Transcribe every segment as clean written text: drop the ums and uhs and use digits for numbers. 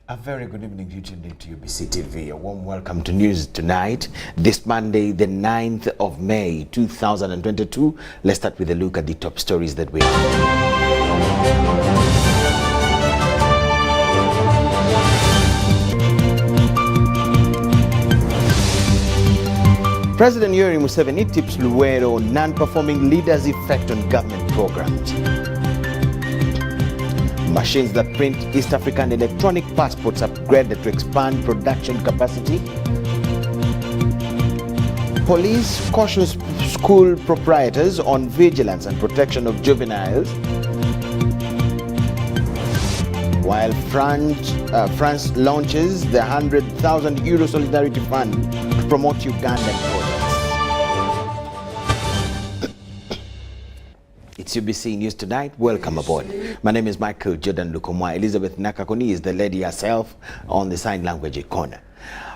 A very good evening to you tuned into UBC TV. A warm welcome to News Tonight, this Monday, the 9th of May, 2022. Let's start with a look at the top stories that we have. President Yoweri Museveni tips Luwero on non-performing leaders' effect on government programs. Machines that print East African electronic passports upgraded to expand production capacity. Police cautions school proprietors on vigilance and protection of juveniles. While France launches the €100,000 Solidarity Fund to promote Ugandan projects. It's UBC News Tonight. Welcome aboard. My name is Micheal Lukomwa. Elizabeth Nakakoni is the lady herself on the sign language corner.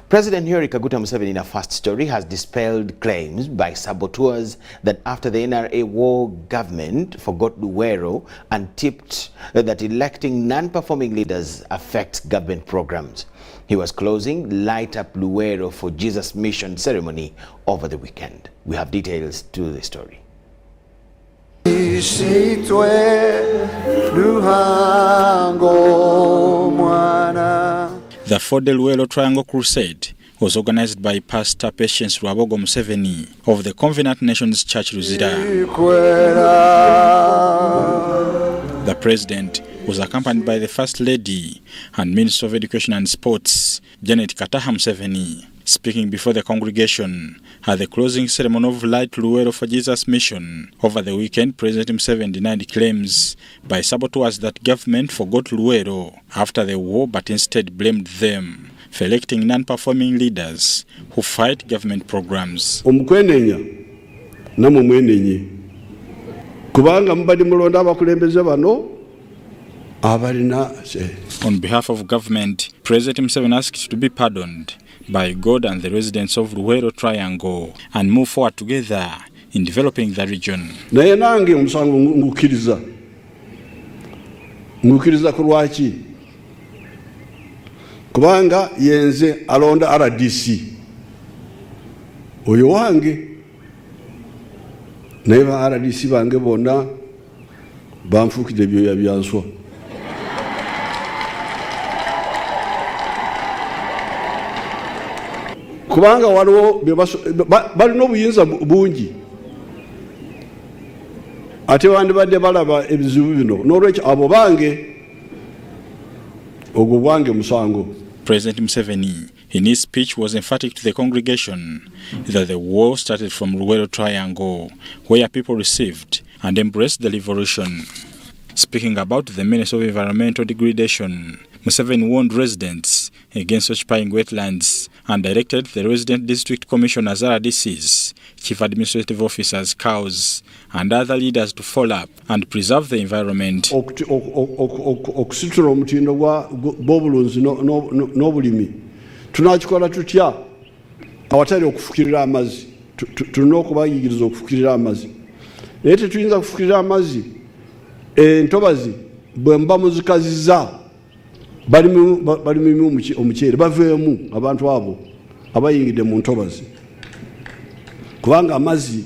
President Yoweri Museveni, in a first story, has dispelled claims by saboteurs that after the NRA war government forgot Luwero and tipped that electing non-performing leaders affects government programs. He was closing Light Up Luwero for Jesus Mission ceremony over the weekend. We have details to the story. The 4-day Luwero Triangle Crusade was organized by Pastor Patience Rwabogo Museveni of the Covenant Nations Church Luzira. The president was accompanied by the First Lady and Minister of Education and Sports, Janet Kataha Museveni. Speaking before the congregation at the closing ceremony of Light Luwero for Jesus Mission over the weekend, President Museveni denied claims by saboteurs that government forgot Luwero after the war, but instead blamed them for electing non-performing leaders who fight government programs. Omukwenenya namwe mwenenye kubanga mbadi mulonda abakulembeze bano abalina. On behalf of government, President Museveni asked to be pardoned by God and the residents of Luwero Triangle and move forward together in developing the region. Naye nange omusango ngukiriza kulwaki kubanga yenze alonda RDC oyo wange naye ba RDC bange bonna banfukide byoya byanswa. Kubanga waliwo balina obuyinza bungi ate bandibadde balaba ebizibu bino n'olwekyo abo bange ogwo bwange musango. President Museveni, in his speech, was emphatic to the congregation that the war started from Luwero Triangle, where people received and embraced the liberation. Speaking about the menace of environmental degradation, Museveni warned residents against occupying wetlands and directed the resident district commissioners, RDCs, chief administrative officers, cows, and other leaders to follow up and preserve the environment. Okusitula omutindo gw'obulunzi n'obulimi tunakikola tutya awatali okufukirira amazzi. Tulina okubayigiriza okufukirira amazzi, naye tetuyinza kufukirira amazzi entobazi bwe mba muzikaziza balimimu omuceere baveemu abantu abo abayingidde mu ntobazi kubanga amazzi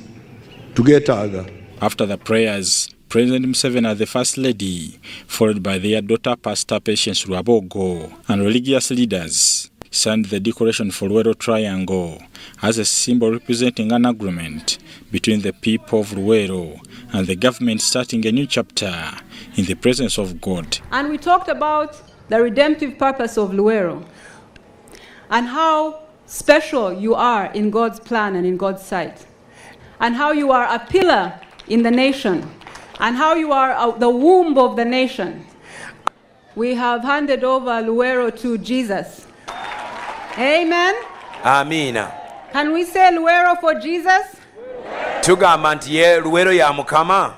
tugeetaaga. After the prayers, President Museveni and the First Lady, followed by their daughter Pastor Patience Rwabogo, and religious leaders, signed the declaration for Luwero Triangle as a symbol representing an agreement between the people of Luwero and the government starting a new chapter in the presence of God. And we talked about the redemptive purpose of Luero and how special you are in God's plan and in God's sight, and how you are a pillar in the nation, and how you are the womb of the nation. We have handed over Luero to Jesus. Amen. Amina. Can we say Luero for Jesus? Tugamba nti ye Luero ya Mukama.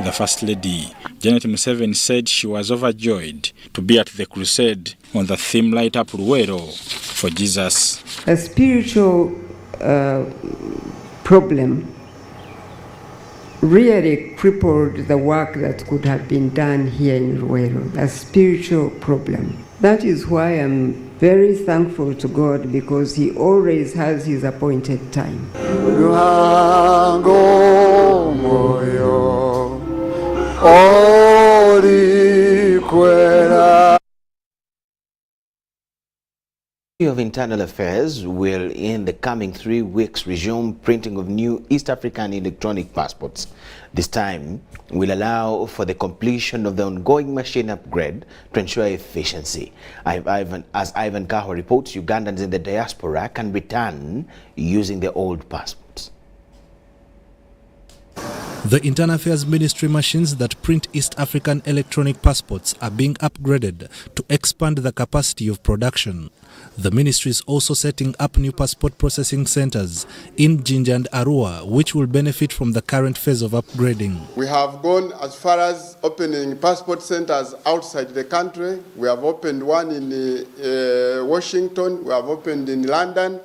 The First Lady, Janet Museveni, said she was overjoyed to be at the crusade on the theme Light Up Luero for Jesus. A spiritual problem really crippled the work that could have been done here in Luero, a spiritual problem. That is why I'm very thankful to God, because He always has His appointed time. Of Internal Affairs will in the coming 3 weeks resume printing of new East African electronic passports. This time will allow for the completion of the ongoing machine upgrade to ensure efficiency. As Ivan Kahwa reports, Ugandans in the diaspora can return using their old passports. The Internal Affairs Ministry machines that print East African electronic passports are being upgraded to expand the capacity of production. The ministry is also setting up new passport processing centers in Jinja and Arua, which will benefit from the current phase of upgrading. We have gone as far as opening passport centers outside the country. We have opened one in Washington, we have opened in London,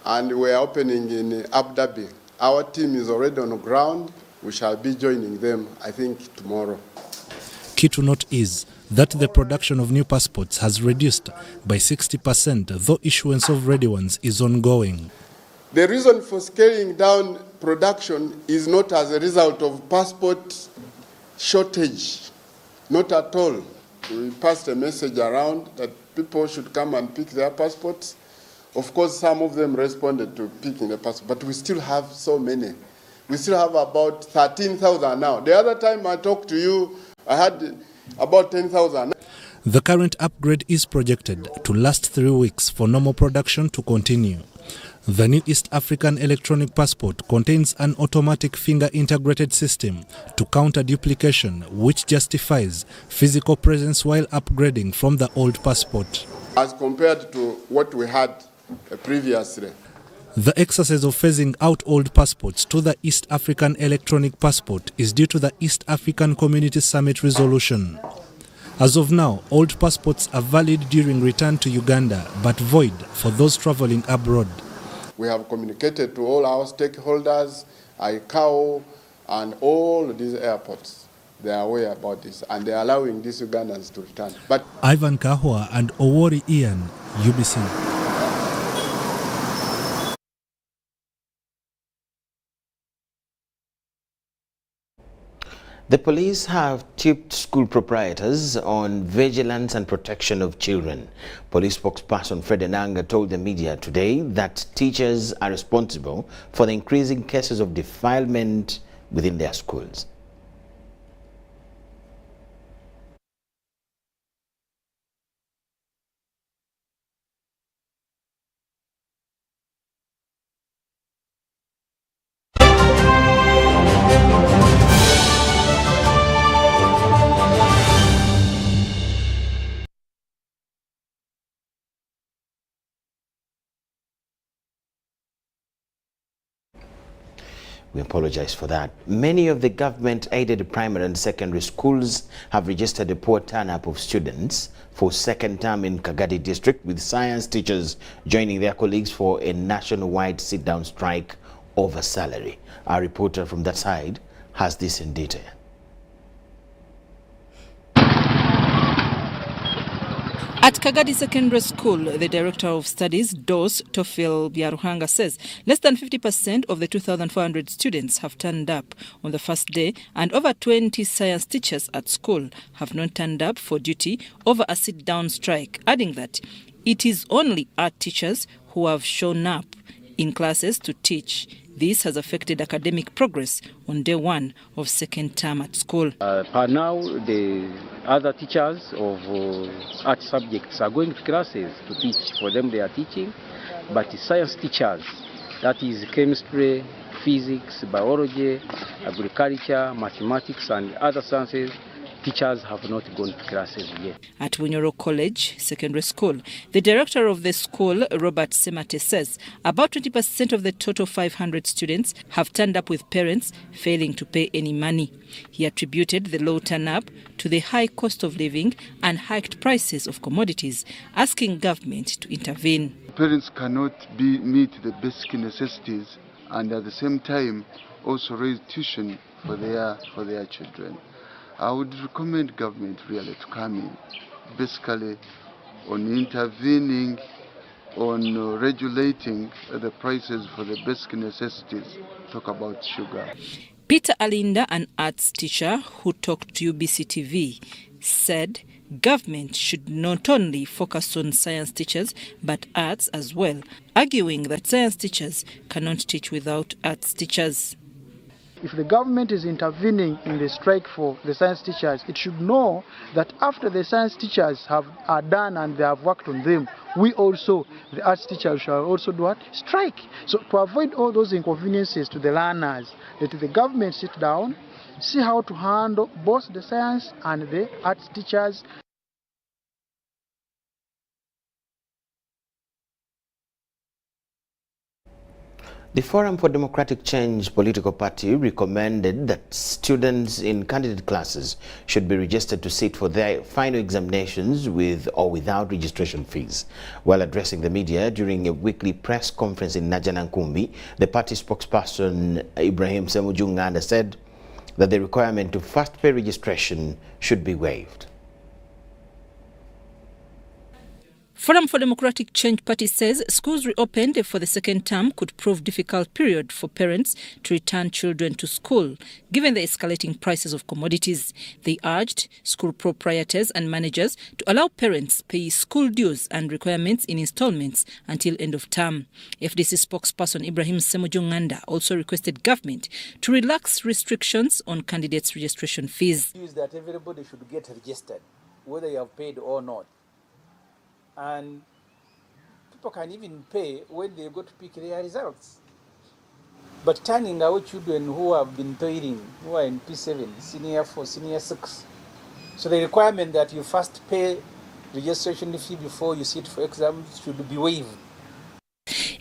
and we are opening in Abu Dhabi. Our team is already on the ground. We shall be joining them, I think, tomorrow. Key to note is that the production of new passports has reduced by 60%, though issuance of ready ones is ongoing. The reason for scaling down production is not as a result of passport shortage, not at all. We passed a message around that people should come and pick their passports. Of course, some of them responded to picking the passport, but we still have so many. We still have about 13,000 now. The other time I talked to you, I had about 10,000. The current upgrade is projected to last 3 weeks for normal production to continue. The new East African electronic passport contains an automatic finger-integrated system to counter duplication, which justifies physical presence while upgrading from the old passport. As compared to what we had previously. The exercise of phasing out old passports to the East African electronic passport is due to the East African Community Summit resolution. As of now, old passports are valid during return to Uganda, but void for those traveling abroad. We have communicated to all our stakeholders, ICAO, and all these airports. They are aware about this, and they are allowing these Ugandans to return. But Ivan Kahwa and Owori Ian, UBC. The police have tipped school proprietors on vigilance and protection of children. Police spokesperson Fred Enanga told the media today that teachers are responsible for the increasing cases of defilement within their schools. We apologize for that. Many of the government-aided primary and secondary schools have registered a poor turn-up of students for second term in Kagadi district, with science teachers joining their colleagues for a nationwide sit-down strike over salary. Our reporter from that side has this in detail. At Kagadi Secondary School, the Director of Studies, DOS, Tofil Byaruhanga, says less than 50% of the 2,400 students have turned up on the first day, and over 20 science teachers at school have not turned up for duty over a sit-down strike, adding that it is only art teachers who have shown up in classes to teach. This has affected academic progress on day one of second term at school. Per now, the other teachers of art subjects are going to classes to teach. For them, they are teaching, but the science teachers, that is chemistry, physics, biology, agriculture, mathematics, and other sciences, teachers have not gone to classes yet. At Bunyoro College Secondary School, the director of the school, Robert Semate, says about 20% of the total 500 students have turned up with parents failing to pay any money. He attributed the low turn-up to the high cost of living and hiked prices of commodities, asking government to intervene. Parents cannot meet the basic necessities and at the same time also raise tuition for their children. I would recommend government really to come in, basically on intervening, on regulating the prices for the basic necessities. Talk about sugar. Peter Alinda, an arts teacher who talked to UBC TV, said government should not only focus on science teachers but arts as well, arguing that science teachers cannot teach without arts teachers. If the government is intervening in the strike for the science teachers, it should know that after the science teachers are done and they have worked on them, we also, the arts teachers, shall also do what? Strike. So to avoid all those inconveniences to the learners, let the government sit down, see how to handle both the science and the arts teachers. The Forum for Democratic Change political party recommended that students in candidate classes should be registered to sit for their final examinations with or without registration fees. While addressing the media during a weekly press conference in Najanankumbi, the party spokesperson Ibrahim Semujunganda said that the requirement to first pay registration should be waived. Forum for Democratic Change Party says schools reopened for the second term could prove difficult period for parents to return children to school, given the escalating prices of commodities. They urged school proprietors and managers to allow parents pay school dues and requirements in installments until end of term. FDC spokesperson Ibrahim Semujunganda also requested government to relax restrictions on candidates' registration fees. That everybody should get registered, whether you have paid or not. And people can even pay when they go to pick their results. But turning away children who have been toiling, who are in P7, senior 4, senior 6. So the requirement that you first pay registration fee before you sit for exams should be waived.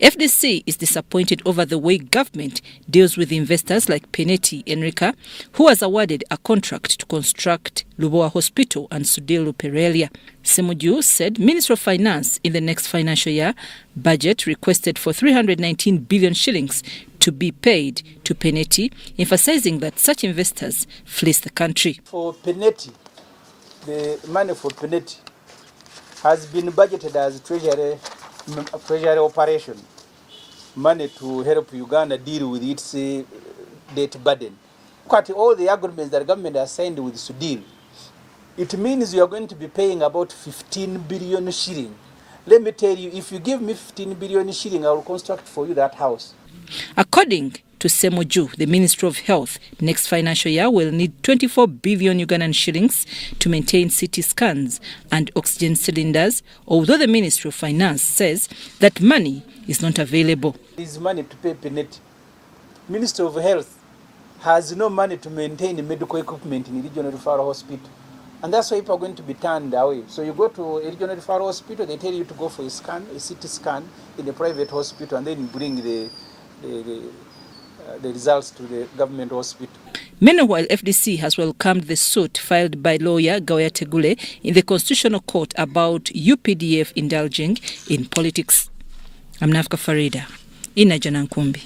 FDC is disappointed over the way government deals with investors like Peneti Enrica, who was awarded a contract to construct Lubowa Hospital and Sudilu Perelia. Semuju said Ministry of Finance in the next financial year budget requested for 319 billion shillings to be paid to Peneti, emphasizing that such investors fleece the country. For Peneti, the money for Peneti has been budgeted as treasury operation, money to help Uganda deal with its debt burden. Look at all the agreements that the government has signed with Sudan. It means you are going to be paying about 15 billion shilling. Let me tell you, if you give me 15 billion shilling, I will construct for you that house. According to Semoju, the Ministry of Health, next financial year will need 24 billion Ugandan shillings to maintain CT scans and oxygen cylinders, although the Ministry of Finance says that money is not available. There is money to pay Peneti. Ministry of Health has no money to maintain medical equipment in regional referral hospital. And that's why people are going to be turned away. So you go to a regional referral hospital, they tell you to go for a scan, a CT scan in a private hospital, and then you bring the results to the government hospital. Meanwhile, FDC has welcomed the suit filed by lawyer Gawaya Tegule in the Constitutional Court about UPDF indulging in politics. I'm Nafka Farida in Najanankumbi.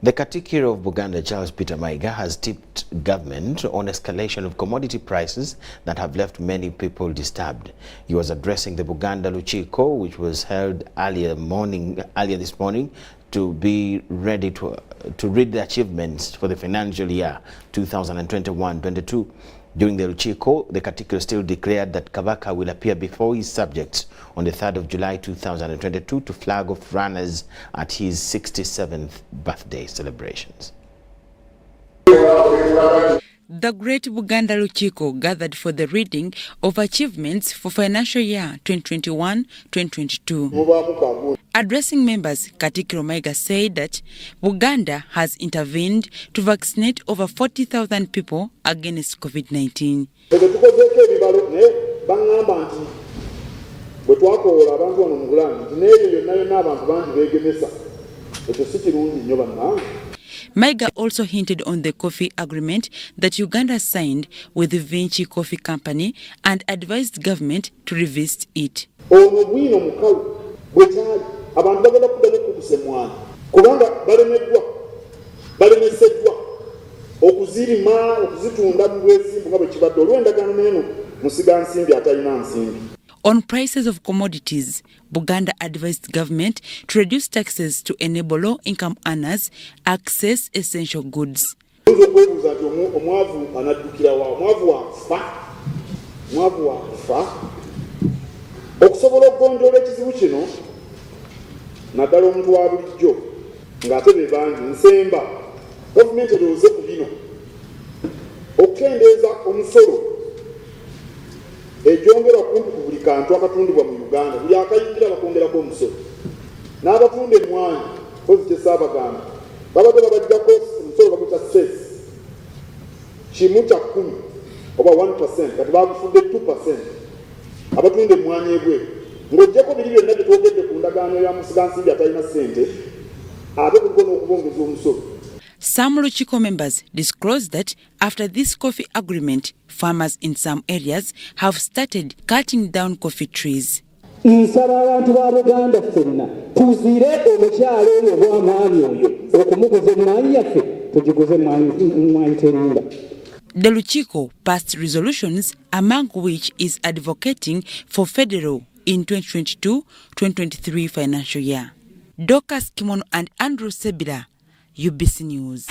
The Katikiro of Buganda, Charles Peter Maiga, has tipped government on escalation of commodity prices that have left many people disturbed. He was addressing the Buganda Luchiko, which was held earlier this morning, to be ready to read the achievements for the financial year 2021-22. During the Luchiko, the Katikiro still declared that Kabaka will appear before his subjects on the 3rd of July 2022 to flag off runners at his 67th birthday celebrations. The Great Buganda Luchiko gathered for the reading of achievements for financial year 2021-2022. Addressing members, Katikiro Mayiga said that Buganda has intervened to vaccinate over 40,000 people against COVID-19. Mayiga also hinted on the coffee agreement that Uganda signed with the Vinci Coffee Company and advised government to revisit it. On prices of commodities, Buganda advised government to reduce taxes to enable low-income earners access essential goods. Okusobola okugonjoola ekizibu kino naddala omuntu wa bulijjo ng'ate be bangi nsemba gavumenti erowooze ku bino okukendeeza omusolo egyongera kumpi ku buli kantu akatundibwa mu Uganda buli akayingira bakongerako omusolo n'abatunda emmwanyi kozi kyesaabagamba babadde babajjako omusolo baguta cess kimu kya 10 oba 1% kati bagufudde 2%. Abatunda emmwanyi ebweru ng'oggyeko biri byonna bye twogedde ku ndagaano ya musigansimbi atalina ssente ate kuliko n'okubongeza omusolo. Some Luchiko members disclosed that after this coffee agreement, farmers in some areas have started cutting down coffee trees. Nsaba abantu ba Buganda ffenna tuziire omukyalo oyo obw'amaanyi oyo okumuguza emmwanyi yaffe tugiguze emmwanyi terinda. The Luchiko passed resolutions, among which is advocating for federal in 2022-2023 financial year. Dorcas Kimono and Andrew Sebira, UBC News.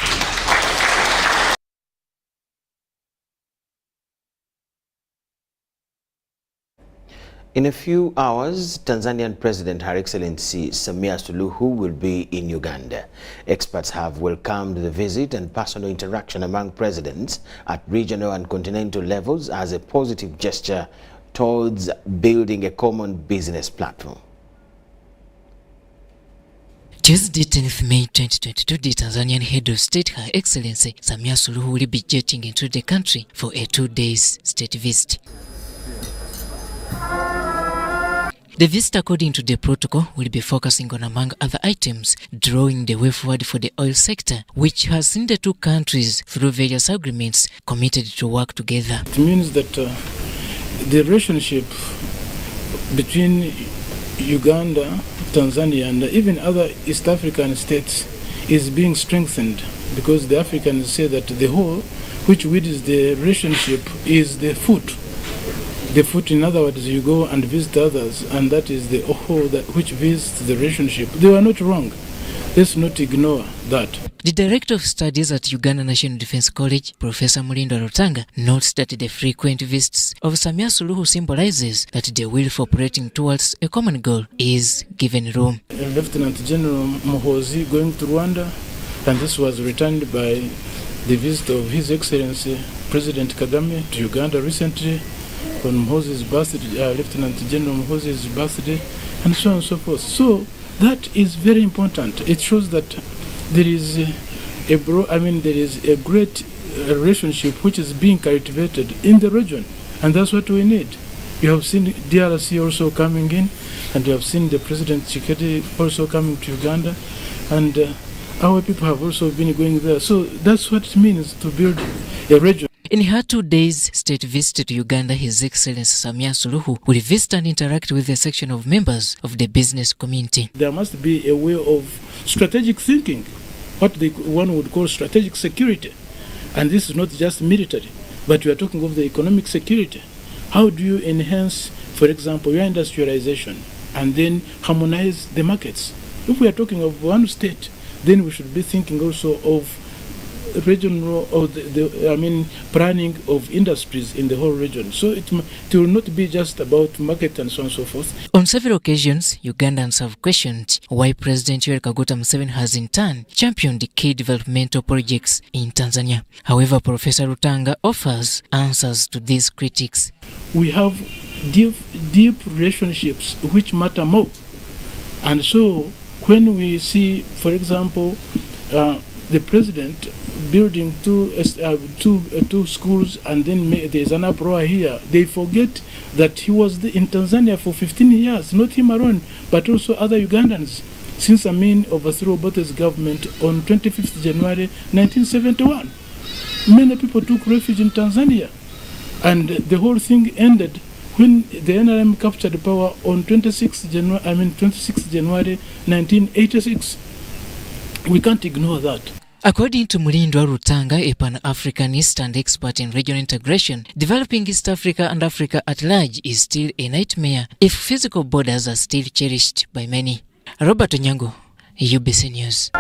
In a few hours, Tanzanian President Her Excellency Samia Suluhu will be in Uganda. Experts have welcomed the visit and personal interaction among presidents at regional and continental levels as a positive gesture towards building a common business platform. Tuesday, 10th May 2022, the Tanzanian head of state, Her Excellency Samia Suluhu, will be jetting into the country for a 2-day state visit. The visit, according to the protocol, will be focusing on, among other items, drawing the way forward for the oil sector, which has seen the two countries, through various agreements, committed to work together. It means that the relationship between Uganda, Tanzania, and even other East African states is being strengthened, because the Africans say that the whole which leads the relationship is the foot. The foot, in other words, you go and visit others, and that is the whole that which visits the relationship. They were not wrong. Let's not ignore that. The Director of Studies at Uganda National Defence College, Professor Mulindo Rutanga, notes that the frequent visits of Samia Suluhu symbolizes that the will for operating towards a common goal is given room. Lieutenant General Muhoozi going to Rwanda, and this was returned by the visit of His Excellency President Kagame to Uganda recently on Muhoozi's birthday, Lieutenant General Muhoozi's birthday, and so on and so forth. So that is very important. It shows that there is a great relationship which is being cultivated in the region, and that's what we need. You have seen DRC also coming in, and you have seen the President Tshisekedi also coming to Uganda, and our people have also been going there. So that's what it means to build a region. In her 2-day state visit to Uganda, His Excellency Samia Suluhu will visit and interact with a section of members of the business community. There must be a way of strategic thinking, what one would call strategic security. And this is not just military, but we are talking of the economic security. How do you enhance, for example, your industrialization and then harmonize the markets? If we are talking of one state, then we should be thinking also of regional or planning of industries in the whole region. So it will not be just about market and so on and so forth. On several occasions, Ugandans have questioned why President Yoweri Kaguta Museveni has in turn championed key developmental projects in Tanzania. However, Professor Rutanga offers answers to these critics. We have deep relationships which matter more. And so when we see, for example, the president building two schools and then there's an uproar here, they forget that he was in Tanzania for 15 years, not him alone, but also other Ugandans, since Amin overthrew Obote's government on 25th January 1971. Many people took refuge in Tanzania, and the whole thing ended when the NRM captured power on 26th January 1986. We can't ignore that. According to Mulindwa Rutanga, a Pan-Africanist and expert in regional integration, developing East Africa and Africa at large is still a nightmare if physical borders are still cherished by many. Robert Onyango, UBC News.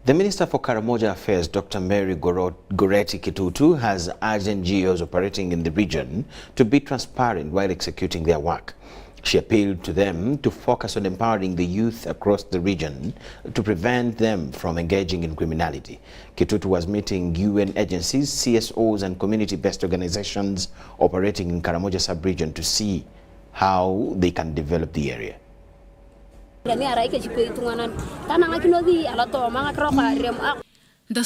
The Minister for Karamoja Affairs, Dr. Mary Goreti Kitutu, has urged NGOs operating in the region to be transparent while executing their work. She appealed to them to focus on empowering the youth across the region to prevent them from engaging in criminality. Kitutu was meeting UN agencies, CSOs and community-based organizations operating in Karamoja sub-region to see how they can develop the area. The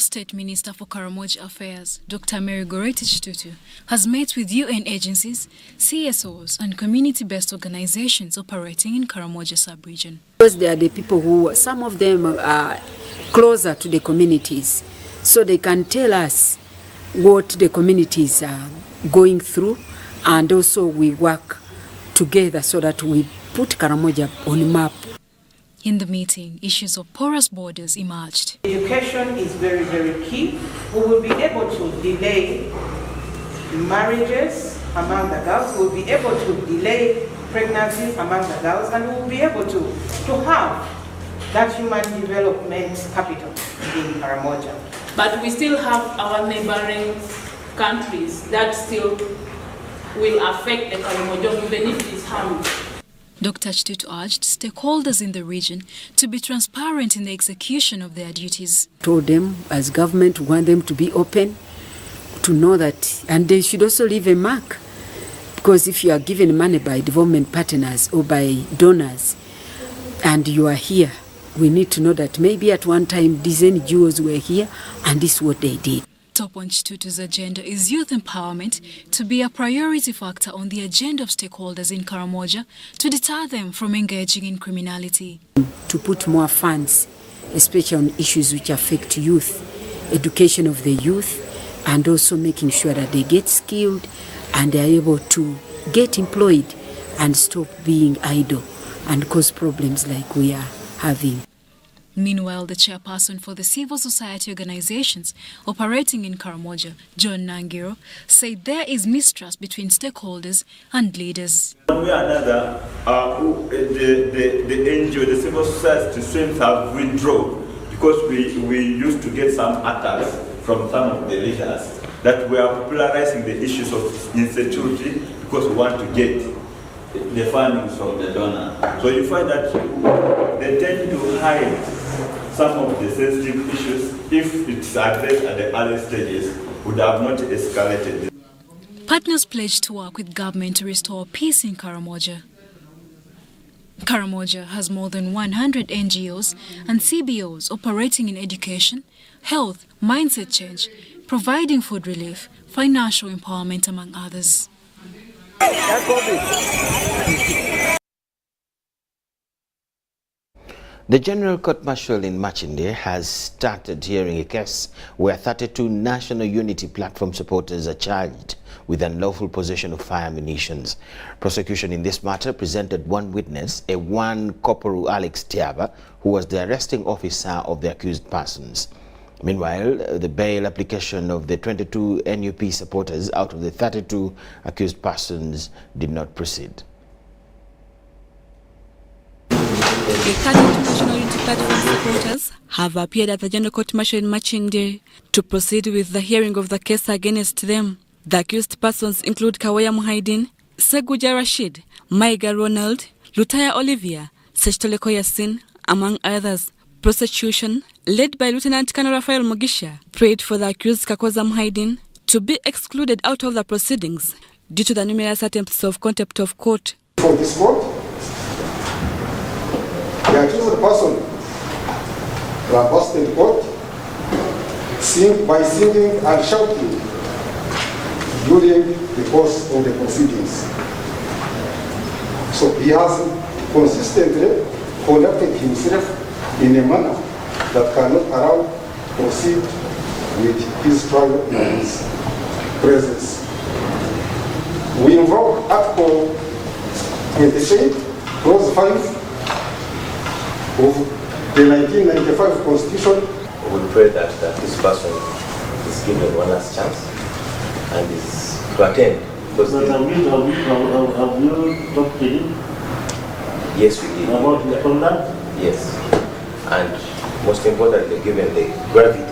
State Minister for Karamoja Affairs, Dr. Mary Goreti Kitutu, has met with UN agencies, CSOs and community-based organizations operating in Karamoja sub-region. Because they are the people who, some of them are closer to the communities, so they can tell us what the communities are going through, and also we work together so that we put Karamoja on the map. In the meeting, issues of porous borders emerged. Education is very, very key. We will be able to delay marriages among the girls. We will be able to delay pregnancies among the girls, and we will be able to have that human development capital in Karamoja. But we still have our neighboring countries that still will affect the Karamoja, even if it is harmful. Dr. Kitutu urged stakeholders in the region to be transparent in the execution of their duties. Told them, as government, we want them to be open, to know that, and they should also leave a mark. Because if you are given money by development partners or by donors, and you are here, we need to know that maybe at one time these NGOs were here, and this is what they did. Top on Kitutu's agenda is youth empowerment to be a priority factor on the agenda of stakeholders in Karamoja to deter them from engaging in criminality. To put more funds, especially on issues which affect youth, education of the youth, and also making sure that they get skilled and they are able to get employed and stop being idle and cause problems like we are having. Meanwhile, the chairperson for the civil society organizations operating in Karamoja, John Nangiro, said there is mistrust between stakeholders and leaders. One way or another, the NGO, the civil society streams have withdrawn because we used to get some attacks from some of the leaders that we are popularizing the issues of insecurity because we want to get the funding from the donor. So you find that they tend to hide some of the sensitive issues. If it's addressed at the early stages, would have not escalated. Partners pledged to work with government to restore peace in Karamoja. Karamoja has more than 100 NGOs and CBOs operating in education, health, mindset change, providing food relief, financial empowerment, among others. The General Court Martial in Machinde has started hearing a case where 32 National Unity Platform supporters are charged with unlawful possession of fire munitions. Prosecution in this matter presented one witness, a one Corporal Alex Tiaba, who was the arresting officer of the accused persons. Meanwhile, the bail application of the 22 NUP supporters out of the 32 accused persons did not proceed. The 32 National Unity Platform supporters have appeared at the General Court Martial in Machinde to proceed with the hearing of the case against them. The accused persons include Kawaya Muhaidin, Seguja Rashid, Maiga Ronald, Lutaya Olivia, Sechitoleko Yasin, among others. Prosecution, led by Lieutenant Colonel Raphael Mugisha, prayed for the accused Kakoza Muhaidin to be excluded out of the proceedings due to the numerous attempts of contempt of court. For this court, the accused person lambasted court by singing and shouting during the course of the proceedings. So he has consistently conducted himself in a manner that cannot allow proceed with his trial in his presence. We invoke Article 28, Clause 5 of the 1995 Constitution. We pray that this person is given one last chance and is to attend. But have you talked to him? Yes, we did. About the conduct? Yes. And most importantly, given the gravity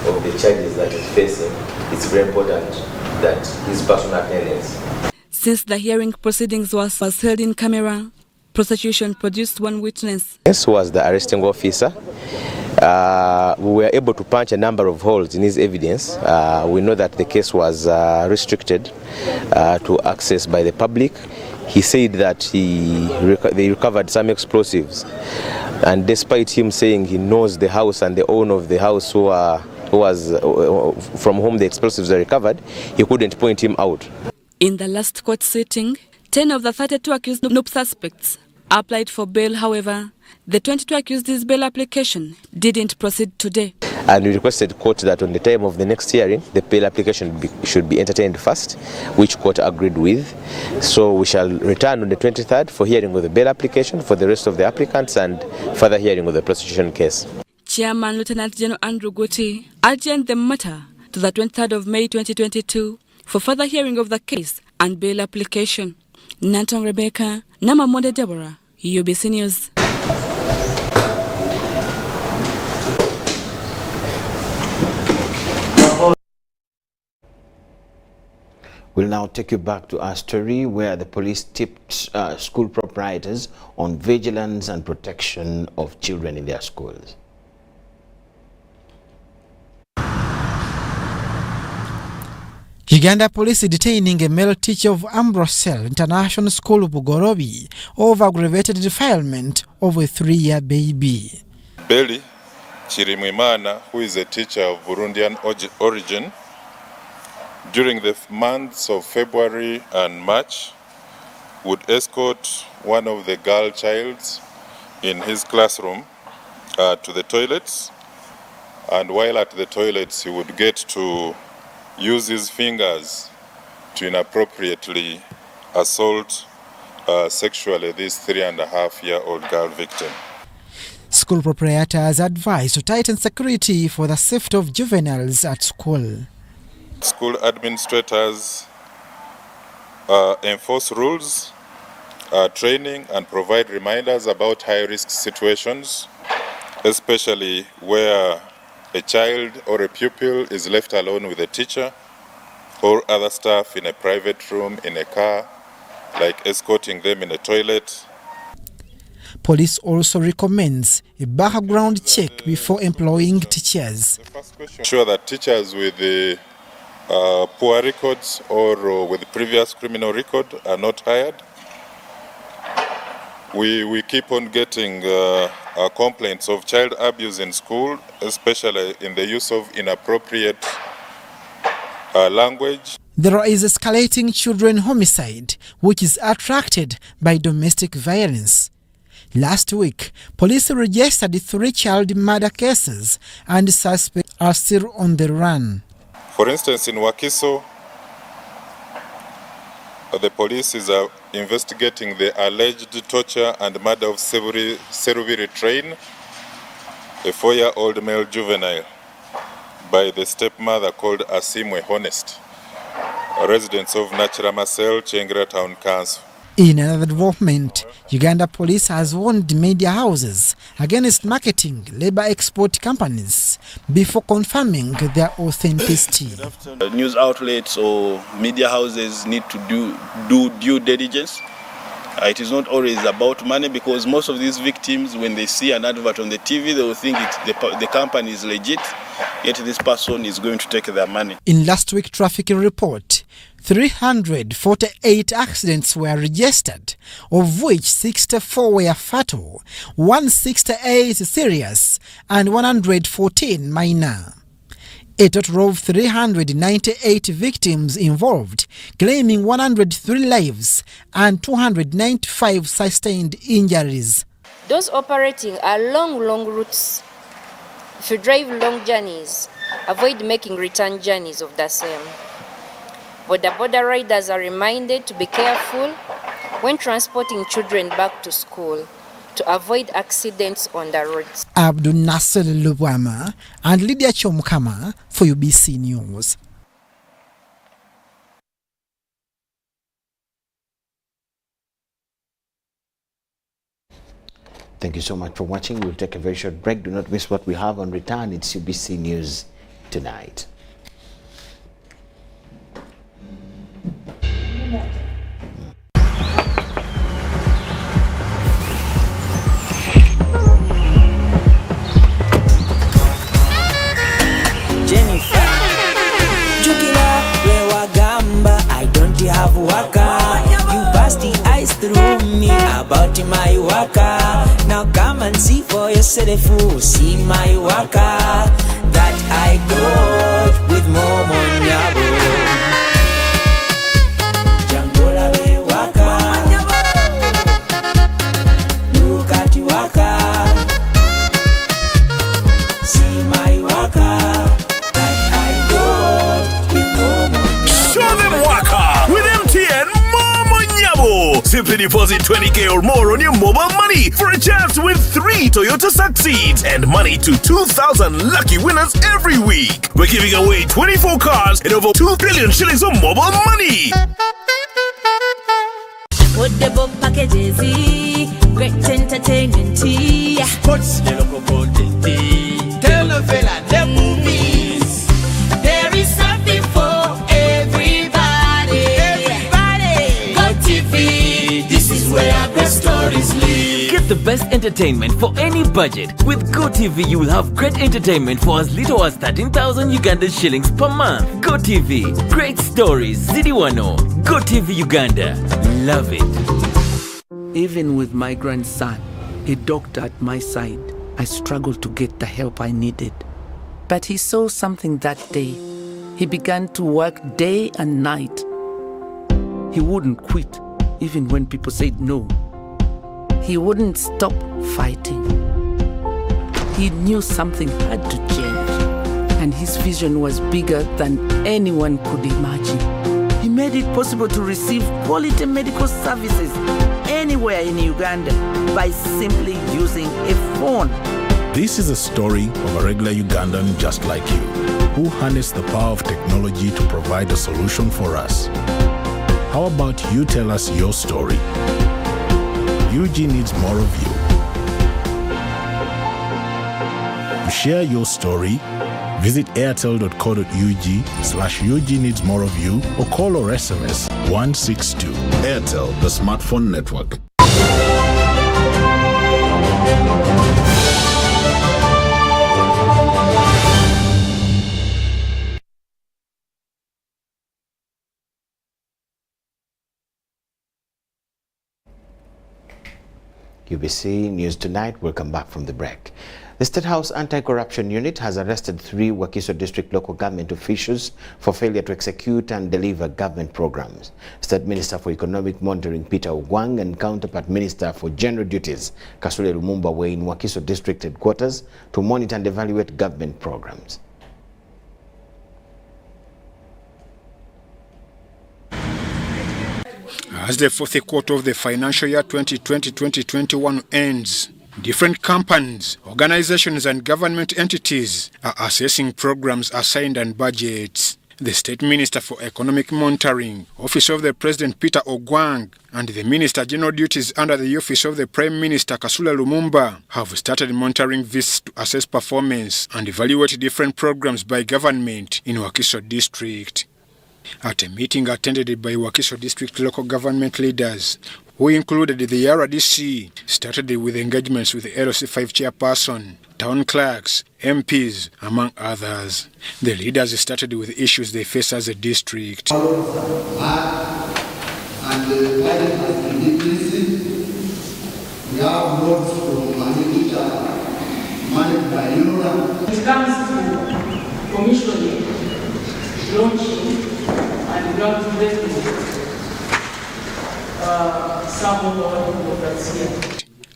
of the charges that he's facing, it's very important that his personal attendance. Since the hearing proceedings was held in camera, prosecution produced one witness. This was the arresting officer. We were able to punch a number of holes in his evidence. We know that the case was restricted to access by the public. He said that they recovered some explosives, and despite him saying he knows the house and the owner of the house from whom the explosives are recovered, he couldn't point him out. In the last court sitting, 10 of the 32 accused NUP suspects applied for bail. However, the 22 accused's bail application didn't proceed today. And we requested court that on the time of the next hearing, the bail application should be entertained first, which court agreed with. So we shall return on the 23rd for hearing of the bail application for the rest of the applicants and further hearing of the prosecution case. Chairman Lieutenant General Andrew Guti adjourned the matter to the 23rd of May 2022 for further hearing of the case and bail application. Nantong Rebecca, Namamonde Deborah, UBC News. We'll now take you back to our story where the police tipped school proprietors on vigilance and protection of children in their schools. Uganda police detaining a male teacher of Ambrosel International School Bugorobi over aggravated defilement of a 3-year baby. Belly Chirimwimana, who is a teacher of Burundian origin, during the months of February and March, would escort one of the girl childs in his classroom to the toilets, and while at the toilets he would get to use his fingers to inappropriately assault sexually this 3.5-year-old girl victim. School proprietors advised to tighten security for the safety of juveniles at school. School administrators enforce rules, training and provide reminders about high-risk situations, especially where a child or a pupil is left alone with a teacher or other staff in a private room, in a car, like escorting them in a toilet. Police also recommends a background check before employing teachers. Ensure that teachers with the poor records or with previous criminal record are not hired. We keep on getting complaints of child abuse in school, especially in the use of inappropriate language. There is escalating children homicide, which is attracted by domestic violence. Last week, police registered 3 child murder cases and suspects are still on the run. For instance, in Wakiso, the police is investigating the alleged torture and murder of Seruviri Train, a 4-year-old male juvenile, by the stepmother called Asimwe Honest, a resident of Nachiramasel, Chengra Town Council. In another development, Uganda police has warned media houses against marketing labor export companies before confirming their authenticity. News outlets or media houses need to do due diligence. It is not always about money, because most of these victims, when they see an advert on the TV, they will think the company is legit, yet this person is going to take their money. In last week's traffic report, 348 accidents were registered, of which 64 were fatal, 168 serious, and 114 minor. A total of 398 victims involved, claiming 103 lives and 295 sustained injuries. Those operating along long routes, if you drive long journeys, avoid making return journeys of the same. Border riders are reminded to be careful when transporting children back to school to avoid accidents on the roads. Abdul Nasser Lubwama and Lydia Chomkama for UBC News. Thank you so much for watching. We'll take a very short break. Do not miss what we have on return. It's UBC News Tonight. Have waka, you bust the ice through me about my waka. Now come and see for yourself, see my waka that I got with Momo Nyabo. Jangola be waka, look at the waka, see my waka that I got with Momo Nyabo. Show them waka! Simply deposit 20K or more on your mobile money for a chance to win 3 Toyota Succeeds and money to 2,000 lucky winners every week. We're giving away 24 cars and over 2 billion shillings of mobile money. What the book packages, great entertainment, sports, the local content, telenovela, the movies. There is something for everybody. Go TV. This is where the stories live. Get the best entertainment for any budget. With GoTV, you will have great entertainment for as little as 13,000 Ugandan shillings per month. GoTV, great stories, Zidiwano. GoTV Uganda, love it. Even with my grandson, a doctor at my side, I struggled to get the help I needed. But he saw something that day. He began to work day and night. He wouldn't quit, even when people said no. He wouldn't stop fighting. He knew something had to change, and his vision was bigger than anyone could imagine. He made it possible to receive quality medical services anywhere in Uganda by simply using a phone. This is a story of a regular Ugandan just like you, who harnessed the power of technology to provide a solution for us. How about you tell us your story? UG needs more of you. To share your story, visit airtel.co.ug/UG needs more of you or call or SMS 162. Airtel, the smartphone network. UBC News Tonight. Welcome back from the break. The State House Anti-Corruption Unit has arrested 3 Wakiso District local government officials for failure to execute and deliver government programs. State Minister for Economic Monitoring Peter Ogwang and Counterpart Minister for General Duties Kasule Lumumba were in Wakiso District headquarters to monitor and evaluate government programs. As the fourth quarter of the financial year 2020-2021 ends, different companies, organizations and government entities are assessing programs assigned and budgets. The State Minister for Economic Monitoring, Office of the President Peter Ogwang, and the Minister General Duties under the Office of the Prime Minister Kasule Lumumba have started monitoring visits to assess performance and evaluate different programs by government in Wakiso District. At a meeting attended by Wakiso District local government leaders, who included the RDC, started with engagements with the LC5 chairperson, town clerks, MPs, among others. The leaders started with issues they face as a district. And the budget has been decreasing. We have roads from managed by UNRWA. It comes to commissioning, launching, and groundbreaking some of our programs here.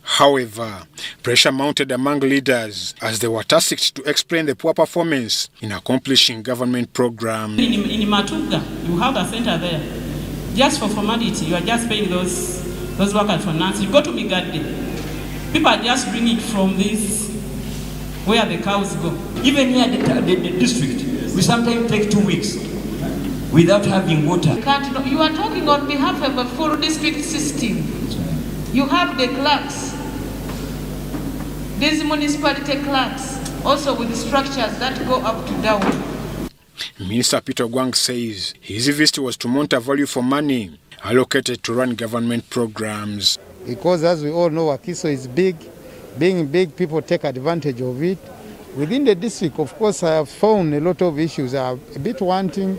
However, pressure mounted among leaders as they were tasked to explain the poor performance in accomplishing government programs. In Matuga, you have a center there. Just for formality, you are just paying those workers for nothing. You go to Migadi, people are just bringing it from this, where the cows go. Even here at the district, we sometimes take 2 weeks without having water. You are talking on behalf of a full district system. You have the clerks. These municipality clerks, also with structures that go up to down. Minister Peter Ogwang says his visit was to monitor value for money allocated to run government programs. Because as we all know, Wakiso is big. Being big, people take advantage of it. Within the district, of course, I have found a lot of issues are a bit wanting,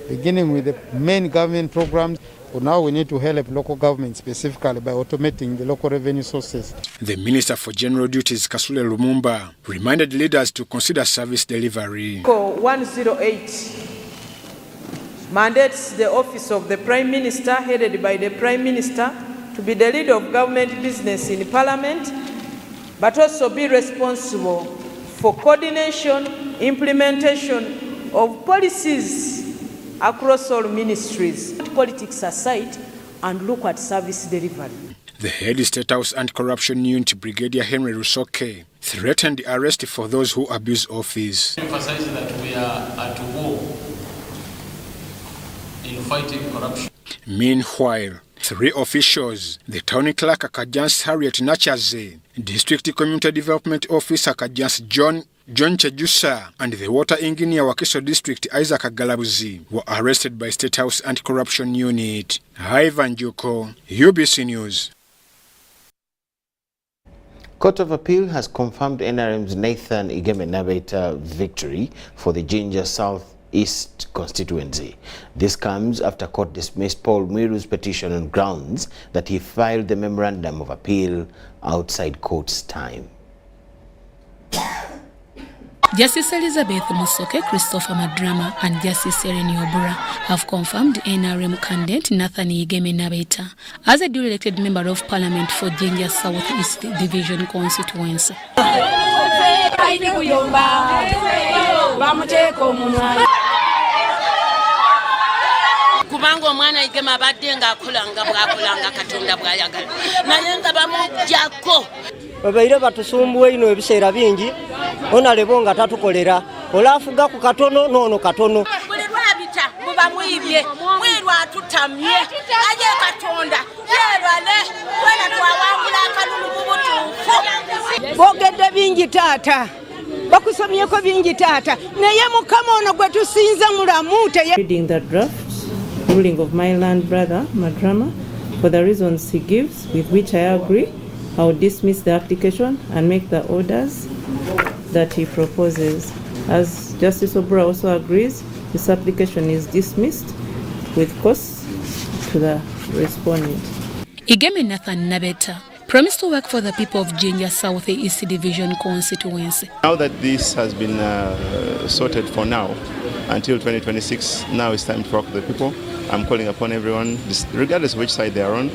beginning with the main government programs. But now we need to help local government specifically by automating the local revenue sources. The Minister for General Duties, Kasule Lumumba, reminded leaders to consider service delivery. 108 mandates the Office of the Prime Minister, headed by the Prime Minister, to be the leader of government business in Parliament, but also be responsible for coordination, implementation of policies across all ministries. Put politics aside and look at service delivery. The head State House Anti-Corruption Unit, Brigadier Henry Rusoke, threatened arrest for those who abuse office. Emphasizing that we are at war in fighting corruption. Meanwhile, 3 officials, the town clerk Akajans Harriet Nachaze, District Community Development Officer Akajans John Chejusa, and the water engineer Wakiso District Isaac Galabuzi, were arrested by State House Anti-Corruption Unit. Ivan Juko, UBC News. Court of Appeal has confirmed NRM's Nathan Igeme-Nabeta victory for the Jinja South East constituency. This comes after court dismissed Paul Mwiru's petition on grounds that he filed the memorandum of appeal outside court's time. Justice Elizabeth Musoke, Christopher Madrama, and Justice Irene Obura have confirmed NRM candidate Nathan Igeme-Nabeta as a duly elected member of Parliament for Jinja South East Division constituency. Kubango mwana Igeme abadde ng'akolanga bw'akolanga Katonda bw'ayagala naye nga bamuggyako babaire batusumbuwa ino ebiseera bingi onalebo nga tatukolera olafuga ku katono noono katono buli lwabita muba mwibye Mwiru atutamye aye Katonda yeebale wena twawangula akalulu mu butuufu boogedde bingi taata bakusomyeko bingi taata naye Mukama ono gwe tusinza mulamu Reading the draft ruling of my land brother Madrama for the reasons he gives, with which I agree, I will dismiss the application and make the orders that he proposes. As Justice Obura also agrees, this application is dismissed with costs to the respondent. Igeme Nathan Nabeta promised to work for the people of Jinja South East Division constituency. Now that this has been sorted for now, until 2026, now it's time to talk to the people. I'm calling upon everyone, regardless of which side they are on,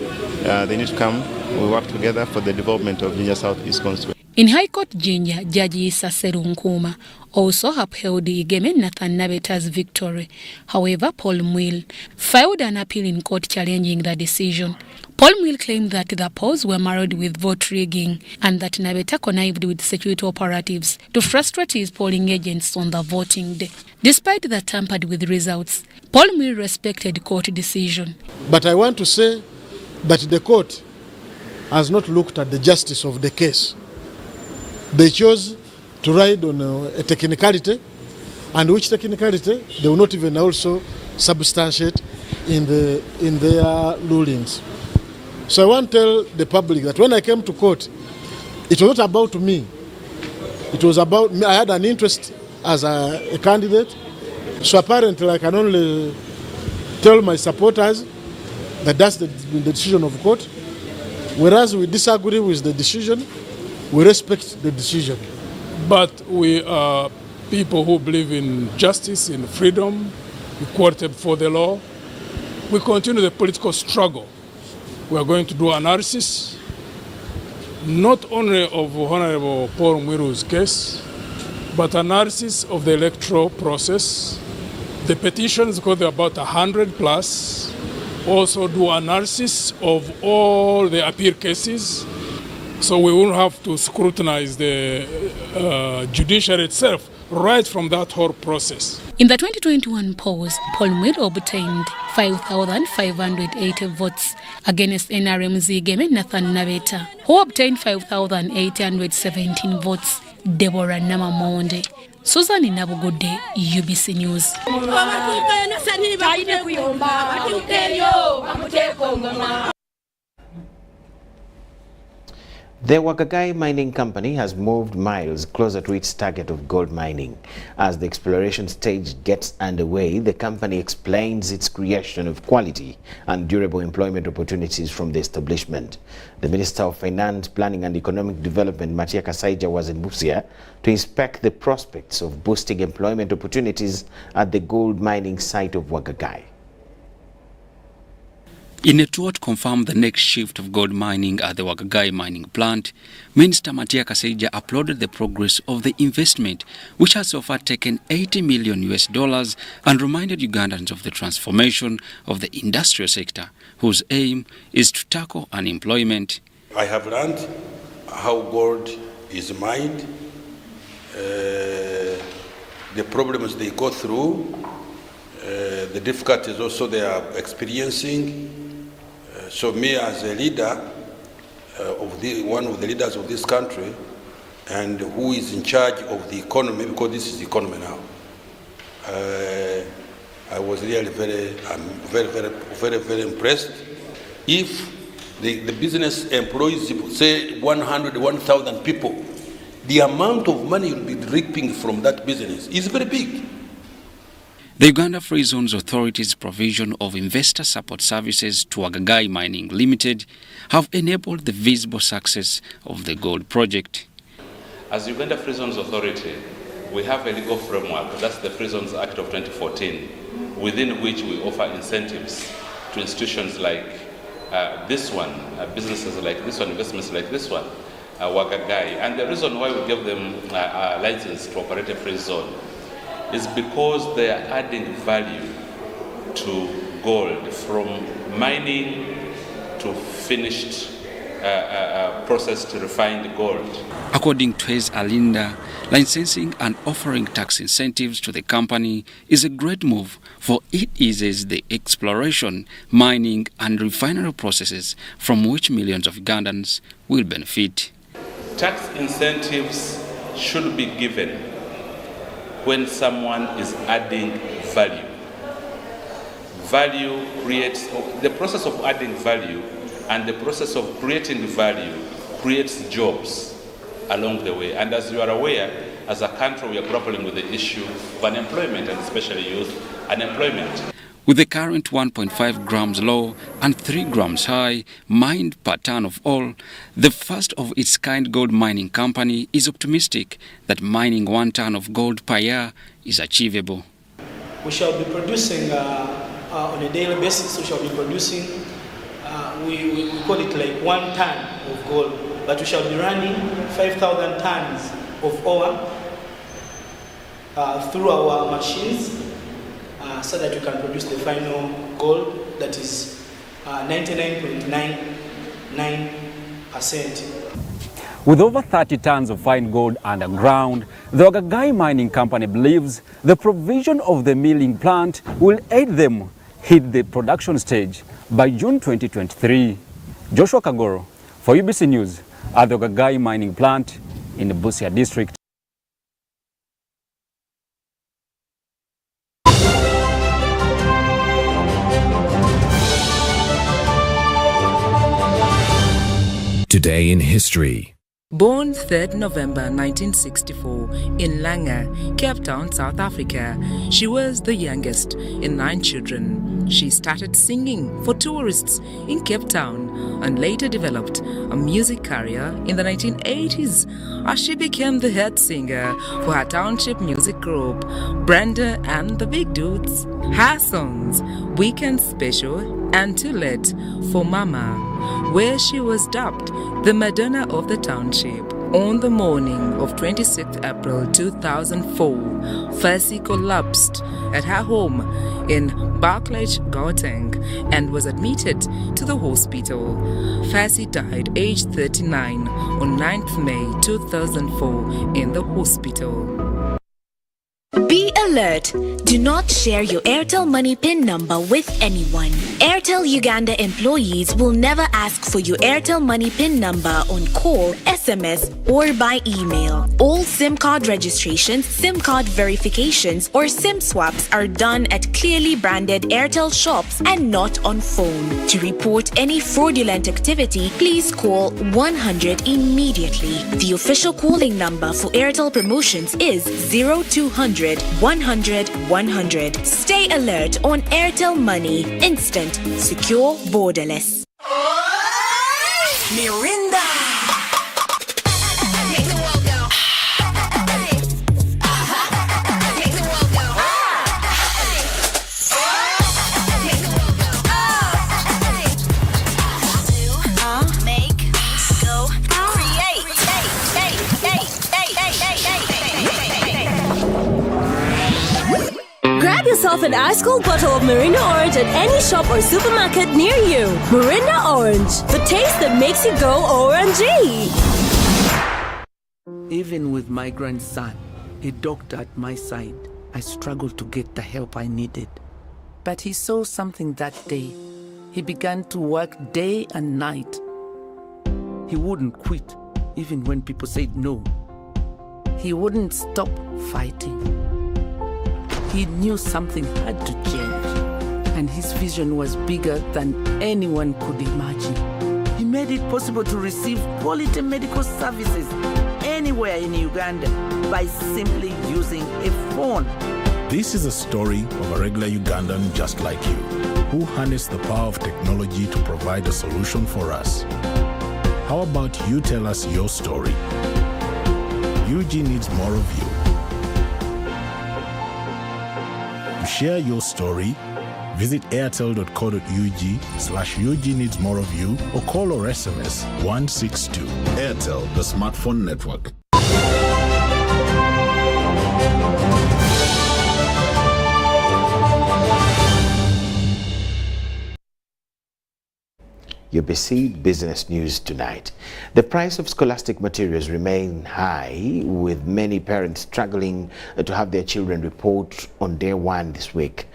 they need to come. We work together for the development of Jinja South East constituency. In High Court Jinja, Judge Issa Serunkuma also upheld Nathan Nabeta's victory. However, Paul Micheal filed an appeal in court challenging the decision. Paul Micheal claimed that the polls were marred with vote rigging and that Nabeta connived with security operatives to frustrate his polling agents on the voting day. Despite the tampered with results, Paul Micheal respected court decision. But I want to say that the court has not looked at the justice of the case. They chose to ride on a technicality, and which technicality they will not even also substantiate in their rulings. So I want to tell the public that when I came to court, it was not about me. It was about me. I had an interest as a candidate. So apparently I can only tell my supporters that that's the decision of the court. Whereas we disagree with the decision, we respect the decision. But we are people who believe in justice, in freedom, equality before the law. We continue the political struggle. We are going to do analysis, not only of Honorable Paul Micheal's case, but analysis of the electoral process. The petitions, because they're about 100 plus, also do analysis of all the appeal cases. So we will have to scrutinize the judiciary itself right from that whole process. In the 2021 polls, Paul Micheal obtained 5,580 votes against NRM's Nathan Nabeta, who obtained 5,817 votes. Deborah Namamonde. Susan Nabugode, UBC News. The WAGAGAI mining company has moved miles closer to its target of gold mining. As the exploration stage gets underway, the company explains its creation of quality and durable employment opportunities from the establishment. The Minister of Finance, Planning and Economic Development, Matia Kasaija, was in Busia to inspect the prospects of boosting employment opportunities at the gold mining site of WAGAGAI. In a tour to confirm the next shift of gold mining at the WAGAGAI mining plant, Minister Matia Kasaija applauded the progress of the investment, which has so far taken $80 million and reminded Ugandans of the transformation of the industrial sector, whose aim is to tackle unemployment. I have learned how gold is mined, the problems they go through, the difficulties also they are experiencing. So me as a leader, one of the leaders of this country, and who is in charge of the economy, because this is the economy now, I was really very impressed. If the business employs, say, 1,000 people, the amount of money you'll be reaping from that business is very big. The Uganda Free Zones Authority's provision of investor support services to WAGAGAI Mining Limited have enabled the visible success of the gold project. As Uganda Free Zones Authority, we have a legal framework, that's the Free Zones Act of 2014, within which we offer incentives to institutions like this one, businesses like this one, investments like this one, WAGAGAI. And the reason why we give them a license to operate a free zone is because they are adding value to gold, from mining to finished processed refined gold. According to Hez Alinda, licensing and offering tax incentives to the company is a great move, for it eases the exploration, mining and refinery processes from which millions of Ugandans will benefit. Tax incentives should be given when someone is adding value. Value creates, the process of adding value and the process of creating value creates jobs along the way. And as you are aware, as a country, we are grappling with the issue of unemployment, and especially youth unemployment. With the current 1.5 grams low and 3 grams high mined per ton of ore, the first of its kind gold mining company is optimistic that mining 1 ton of gold per year is achievable. We shall be producing on a daily basis, we shall be producing, we call it like 1 ton of gold but we shall be running 5,000 tons of ore through our machines so that we can produce the final gold that is 99.99%. With over 30 tons of fine gold underground, the WAGAGAI Mining Company believes the provision of the milling plant will aid them hit the production stage by June 2023. Joshua Kagoro for UBC News at the WAGAGAI Mining Plant in the Busia District. Today in history. Born 3rd November 1964 in Langa, Cape Town, South Africa, she was the youngest in 9 children. She started singing for tourists in Cape Town and later developed a music career in the 1980s as she became the head singer for her township music group, Brenda and the Big Dudes. Her songs, Weekend Special and Too Late for Mama, where she was dubbed the Madonna of the township. On the morning of 26 April 2004, Fassie collapsed at her home in Barclay, Gauteng, and was admitted to the hospital. Fassie died aged 39 on 9th May 2004 in the hospital. Be alert! Do not share your Airtel Money PIN number with anyone. Airtel Uganda employees will never ask for your Airtel Money PIN number on call, SMS, or by email. All SIM card registrations, SIM card verifications, or SIM swaps are done at clearly branded Airtel shops and not on phone. To report any fraudulent activity, please call 100 immediately. The official calling number for Airtel promotions is 0200 100 100. Stay alert on Airtel Money. Instant, secure, borderless. Mirinda! Grab yourself an ice-cold bottle of Mirinda Orange at any shop or supermarket near you. Mirinda Orange, the taste that makes you go ORNG. Even with my grandson, a doctor at my side, I struggled to get the help I needed. But he saw something that day. He began to work day and night. He wouldn't quit, even when people said no. He wouldn't stop fighting. He knew something had to change, and his vision was bigger than anyone could imagine. He made it possible to receive quality medical services anywhere in Uganda by simply using a phone. This is a story of a regular Ugandan just like you, who harnessed the power of technology to provide a solution for us. How about you tell us your story? UG needs more of you. To share your story, visit airtel.co.ug/UG needs more of you or call or SMS 162. Airtel, the smartphone network. UBC Business News tonight. The price of scholastic materials remain high, with many parents struggling to have their children report on day one this week.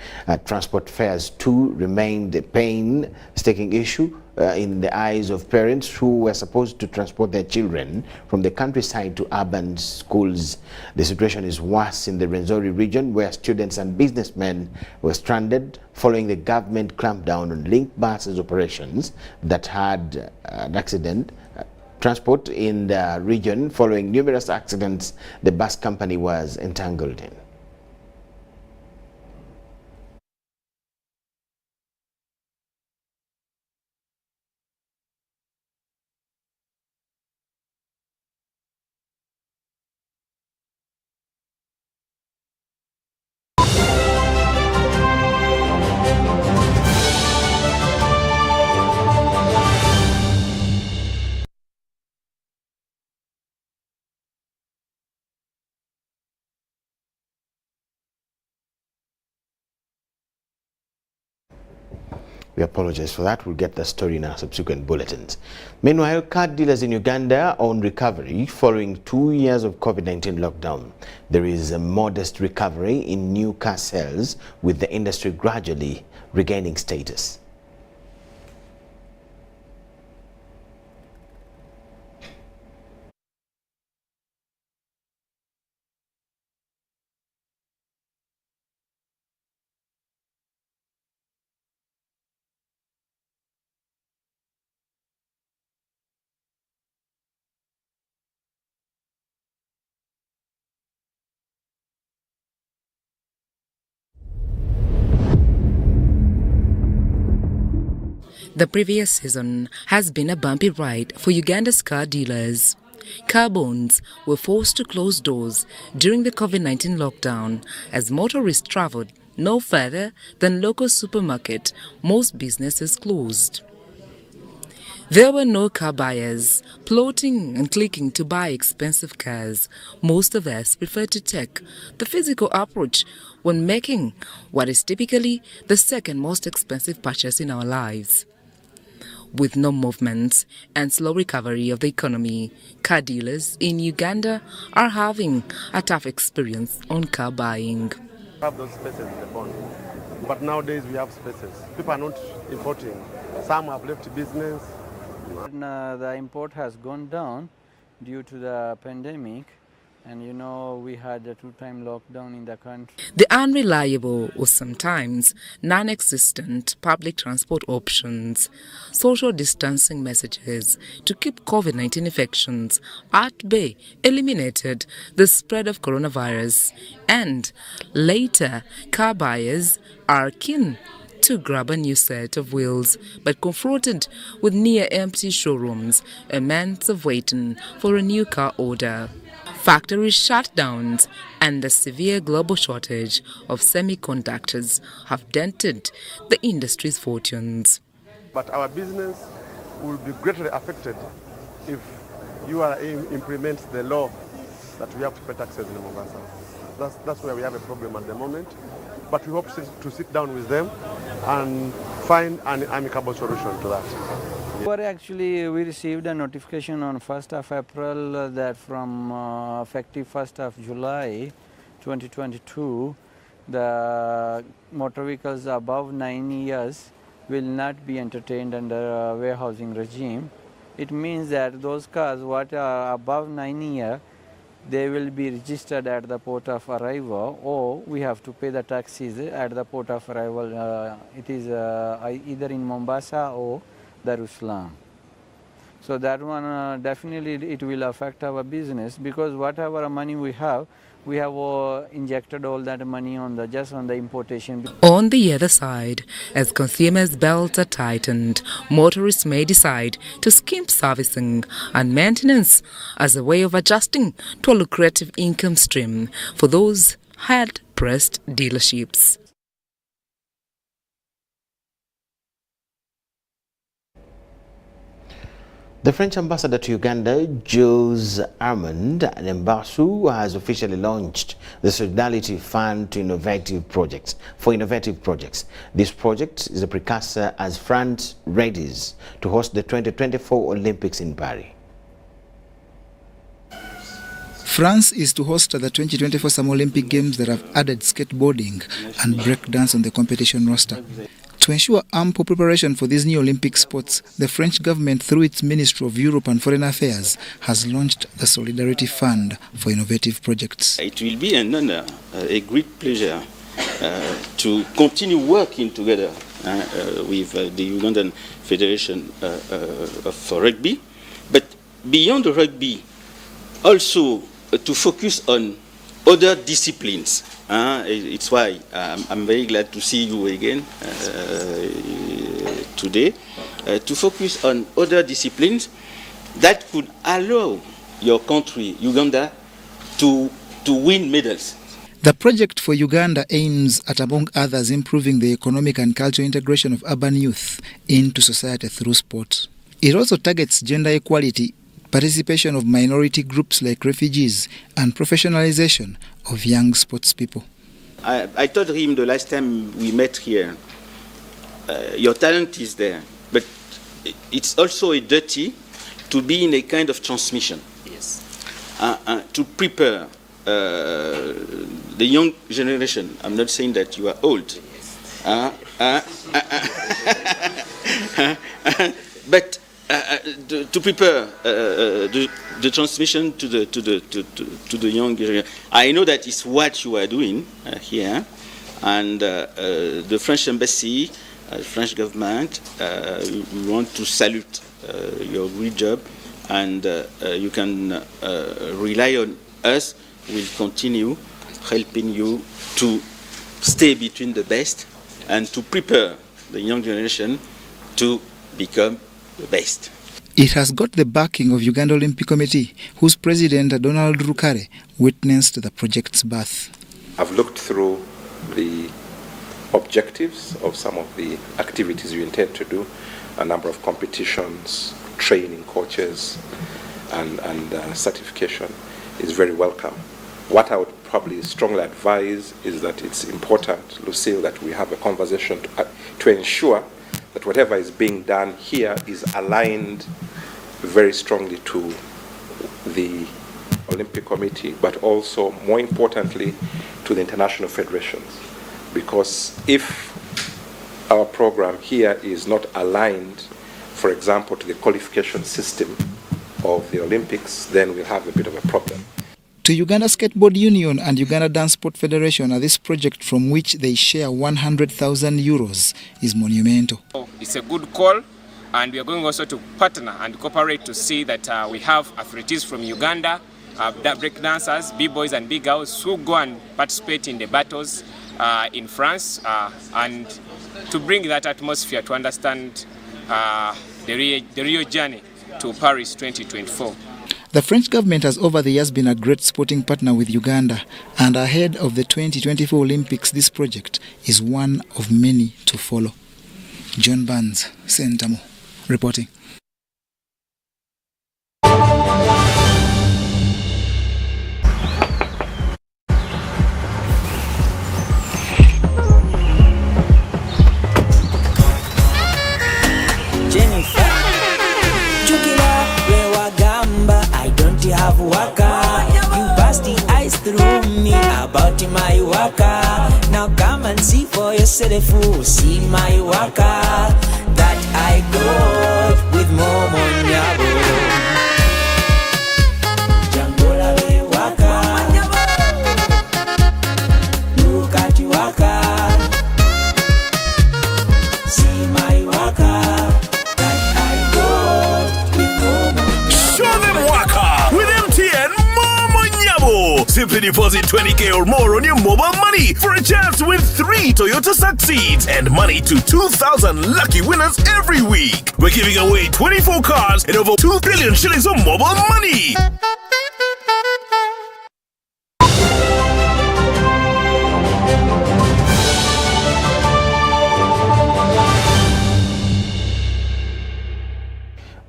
Transport fares too remained a painstaking issue in the eyes of parents who were supposed to transport their children from the countryside to urban schools. The situation is worse in the Rwenzori region, where students and businessmen were stranded following the government clampdown on linked buses operations that had an accident. Transport in the region following numerous accidents the bus company was entangled in. We apologize for that. We'll get the story in our subsequent bulletins. Meanwhile, car dealers in Uganda are on recovery following 2 years of COVID-19 lockdown. There is a modest recovery in new car sales, with the industry gradually regaining status. The previous season has been a bumpy ride for Uganda's car dealers. Car bonds were forced to close doors during the COVID-19 lockdown as motorists travelled no further than local supermarket. Most businesses closed. There were no car buyers plotting and clicking to buy expensive cars. Most of us prefer to take the physical approach when making what is typically the second most expensive purchase in our lives. With no movement and slow recovery of the economy, car dealers in Uganda are having a tough experience on car buying. We have those spaces in the bond, but nowadays we have spaces. People are not importing. Some have left business. The import has gone down due to the pandemic, and you know we had a two-time lockdown in the country. The unreliable or sometimes non-existent public transport options, social distancing messages to keep COVID-19 infections at bay eliminated the spread of coronavirus, and later car buyers are keen to grab a new set of wheels, but confronted with near-empty showrooms and months of waiting for a new car order. Factory shutdowns and the severe global shortage of semiconductors have dented the industry's fortunes. But our business will be greatly affected if URA implements the law that we have to pay taxes in Mombasa. That's where we have a problem at the moment. But we hope to sit down with them and find an amicable solution to that. We received a notification on 1st of April that from effective 1st of July 2022, the motor vehicles above 9 years will not be entertained under a warehousing regime. It means that those cars what are above 9 years, they will be registered at the port of arrival, or we have to pay the taxes at the port of arrival. It is either in Mombasa or Darussalam. So that one definitely it will affect our business, because whatever money we have injected all that money on the importation. On the other side, as consumers' belts are tightened, motorists may decide to skimp servicing and maintenance as a way of adjusting to a lucrative income stream for those hard-pressed dealerships. The French ambassador to Uganda, Jules Armand Nembasu, has officially launched the Solidarity Fund for innovative projects. This project is a precursor as France readies to host the 2024 Olympics in Paris. France is to host the 2024 Summer Olympic Games that have added skateboarding and breakdance on the competition roster. To ensure ample preparation for these new Olympic sports, the French government, through its Ministry of Europe and Foreign Affairs, has launched the Solidarity Fund for innovative projects. It will be an honor, a great pleasure to continue working together with the Ugandan Federation of Rugby, but beyond the rugby, also to focus on other disciplines. It's why I'm very glad to see you again today, to focus on other disciplines that could allow your country, Uganda, to win medals. The project for Uganda aims at, among others, improving the economic and cultural integration of urban youth into society through sport. It also targets gender equality, participation of minority groups like refugees, and professionalization of young sports people. I told him the last time we met here your talent is there, but it's also a duty to be in a kind of transmission. Yes. To prepare the young generation. I'm not saying that you are old. But to prepare the transmission to the young generation. I know that is what you are doing here, and the French embassy, French government, we want to salute your good job, and you can rely on us. We'll continue helping you to stay between the best and to prepare the young generation to become the best. It has got the backing of Uganda Olympic Committee, whose president, Donald Rukare, witnessed the project's birth. I've looked through the objectives of some of the activities you intend to do, a number of competitions, training coaches, and certification is very welcome. What I would probably strongly advise is that it's important, Lucille, that we have a conversation to ensure that whatever is being done here is aligned very strongly to the Olympic Committee, but also, more importantly, to the international federations. Because if our program here is not aligned, for example, to the qualification system of the Olympics, then we'll have a bit of a problem. To Uganda Skateboard Union and Uganda Dance Sport Federation, this project, from which they share 100,000 euros, is monumental. It's a good call, and we are going also to partner and cooperate to see that we have athletes from Uganda, break dancers, b-boys and b-girls who go and participate in the battles in France, and to bring that atmosphere to understand the Rio journey to Paris 2024. The French government has over the years been a great sporting partner with Uganda, and ahead of the 2024 Olympics, this project is one of many to follow. John Barnes, Sentamo, reporting. Have waka, you bust the ice through me about my waka. Now come and see for yourself, see my waka that I got with Momo Nyabo. Jangola we waka, look at you waka, see my waka that I got with Momo Nyabo. Show them waka! Simply deposit 20K or more on your mobile money for a chance to win 3 Toyota Succeeds and money to 2,000 lucky winners every week. We're giving away 24 cars and over 2 billion shillings of mobile money.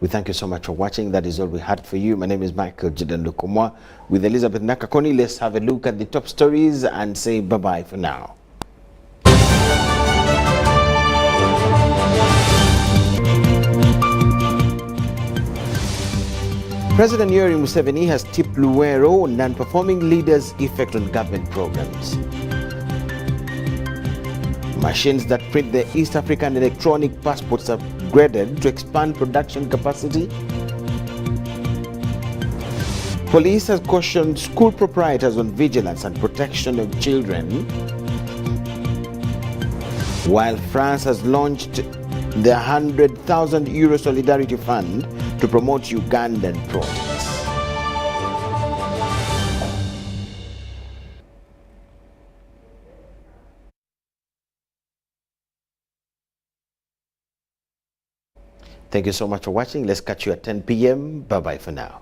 We thank you so much for watching. That is all we had for you. My name is Micheal Jordan Lukomwa with Elizabeth Nakakoni. Let's have a look at the top stories and say bye-bye for now. President Yoweri Museveni has tipped Luwero on non-performing leaders' effect on government programs. Machines that print the East African electronic passports are upgraded to expand production capacity. Police has cautioned school proprietors on vigilance and protection of children. While France has launched the 100,000 euro Solidarity Fund to promote Ugandan projects. Thank you so much for watching. Let's catch you at 10 p.m. Bye-bye for now.